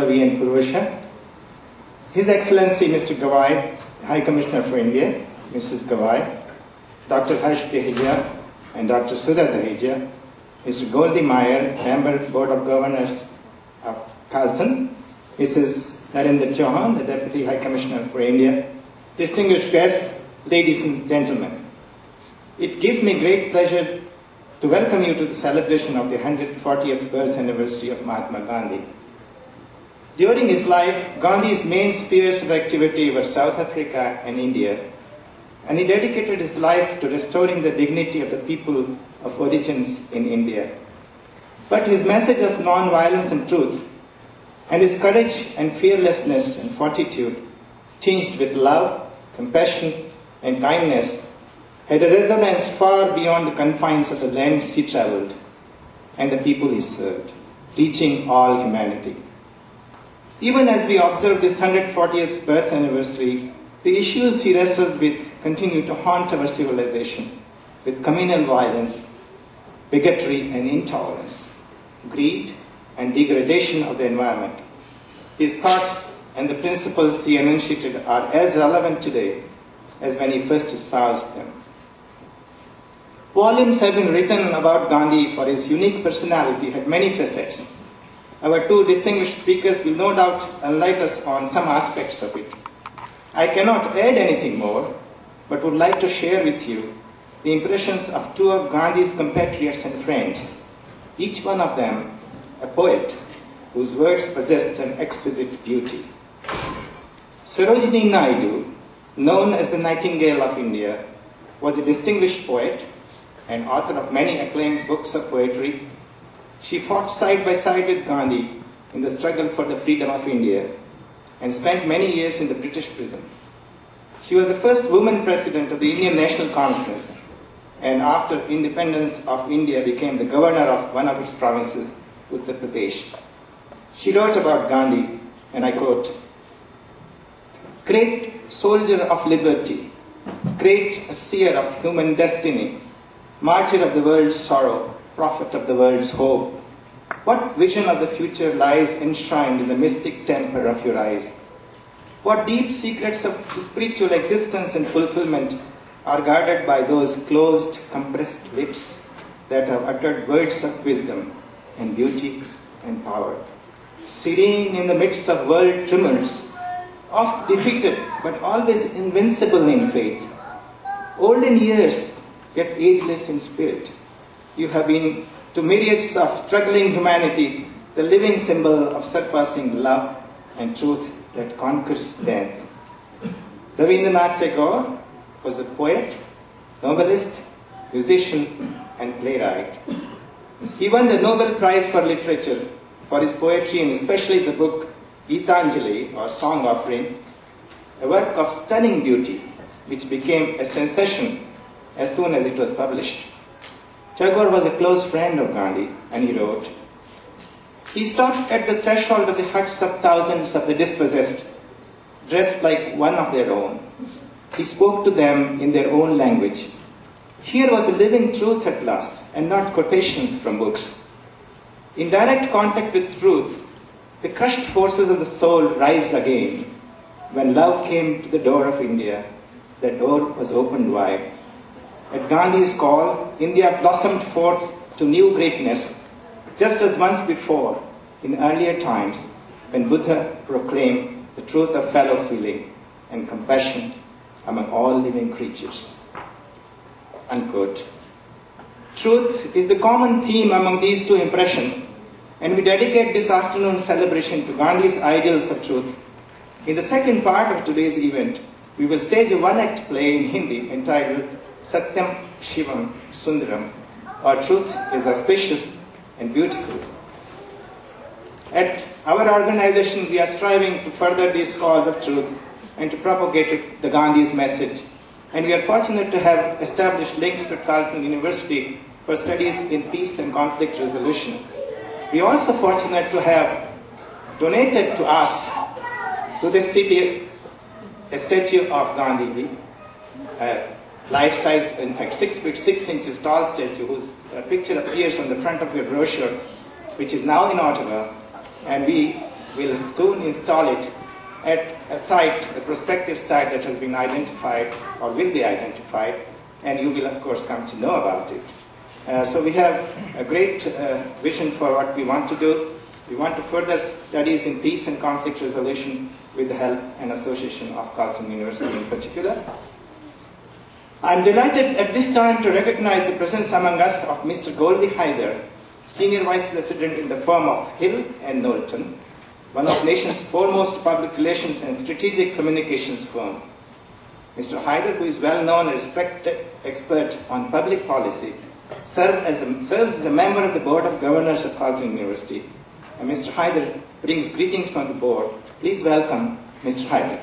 and Purusha, His Excellency Mr. Gawai, High Commissioner for India, Mrs. Gawai, Dr. Harsh Dahija and Dr. Sudha Dahija, Mr. Goldie Meyer, Member Board of Governors of Carlton, Mrs. Narendra Chauhan, the Deputy High Commissioner for India, distinguished guests, ladies and gentlemen. It gives me great pleasure to welcome you to the celebration of the 140th birth anniversary of Mahatma Gandhi. During his life, Gandhi's main spheres of activity were South Africa and India, and he dedicated his life to restoring the dignity of the people of origins in India. But his message of non-violence and truth, and his courage and fearlessness and fortitude, tinged with love, compassion, and kindness, had a resonance far beyond the confines of the lands he traveled and the people he served, reaching all humanity. Even as we observe this 140th birth anniversary, the issues he wrestled with continue to haunt our civilization, with communal violence, bigotry and intolerance, greed and degradation of the environment. His thoughts and the principles he enunciated are as relevant today as when he first espoused them. Volumes have been written about Gandhi, for his unique personality had many facets. Our two distinguished speakers will no doubt enlighten us on some aspects of it. I cannot add anything more, but would like to share with you the impressions of two of Gandhi's compatriots and friends, each one of them a poet whose words possessed an exquisite beauty. Sarojini Naidu, known as the Nightingale of India, was a distinguished poet and author of many acclaimed books of poetry. She fought side by side with Gandhi in the struggle for the freedom of India and spent many years in the British prisons. She was the first woman president of the Indian National Congress, and after independence of India became the governor of one of its provinces, Uttar Pradesh. She wrote about Gandhi, and I quote, "Great soldier of liberty, great seer of human destiny, martyr of the world's sorrow, prophet of the world's hope. What vision of the future lies enshrined in the mystic temper of your eyes? What deep secrets of spiritual existence and fulfillment are guarded by those closed, compressed lips that have uttered words of wisdom and beauty and power? Serene in the midst of world tumults, oft defeated but always invincible in faith, old in years yet ageless in spirit, you have been to myriads of struggling humanity the living symbol of surpassing love and truth that conquers death." Rabindranath Tagore was a poet, novelist, musician, and playwright. He won the Nobel Prize for Literature for his poetry, and especially the book Gitanjali, or Song Offering, a work of stunning beauty which became a sensation as soon as it was published. Tagore was a close friend of Gandhi, and he wrote, "He stopped at the threshold of the huts of thousands of the dispossessed, dressed like one of their own. He spoke to them in their own language. Here was a living truth at last, and not quotations from books. In direct contact with truth, the crushed forces of the soul rise again. When love came to the door of India, the door was opened wide. At Gandhi's call, India blossomed forth to new greatness, just as once before, in earlier times, when Buddha proclaimed the truth of fellow feeling and compassion among all living creatures." Unquote. Truth is the common theme among these two impressions, and we dedicate this afternoon's celebration to Gandhi's ideals of truth. In the second part of today's event, we will stage a one-act play in Hindi entitled Satyam Shivam Sundaram, or Truth is Auspicious and Beautiful. At our organization, we are striving to further this cause of truth and to propagate the Gandhi's message. And we are fortunate to have established links with Carleton University for studies in peace and conflict resolution. We are also fortunate to have donated to us, to this city, a statue of Gandhi, life-size, in fact 6 feet 6 inches tall statue, whose picture appears on the front of your brochure, which is now in Ottawa, and we will soon install it at a site, a prospective site that has been identified or will be identified, and you will of course come to know about it. So we have a great vision for what we want to do. We want to further studies in peace and conflict resolution with the help and association of Carleton University in particular. I'm delighted at this time to recognize the presence among us of Mr. Goldie Hyder, Senior Vice President in the firm of Hill and Knowlton, one of the nation's foremost public relations and strategic communications firm. Mr. Hyder, who is well known and respected expert on public policy, serves as a member of the Board of Governors of Carleton University. And Mr. Hyder brings greetings from the board. Please welcome Mr. Hyder.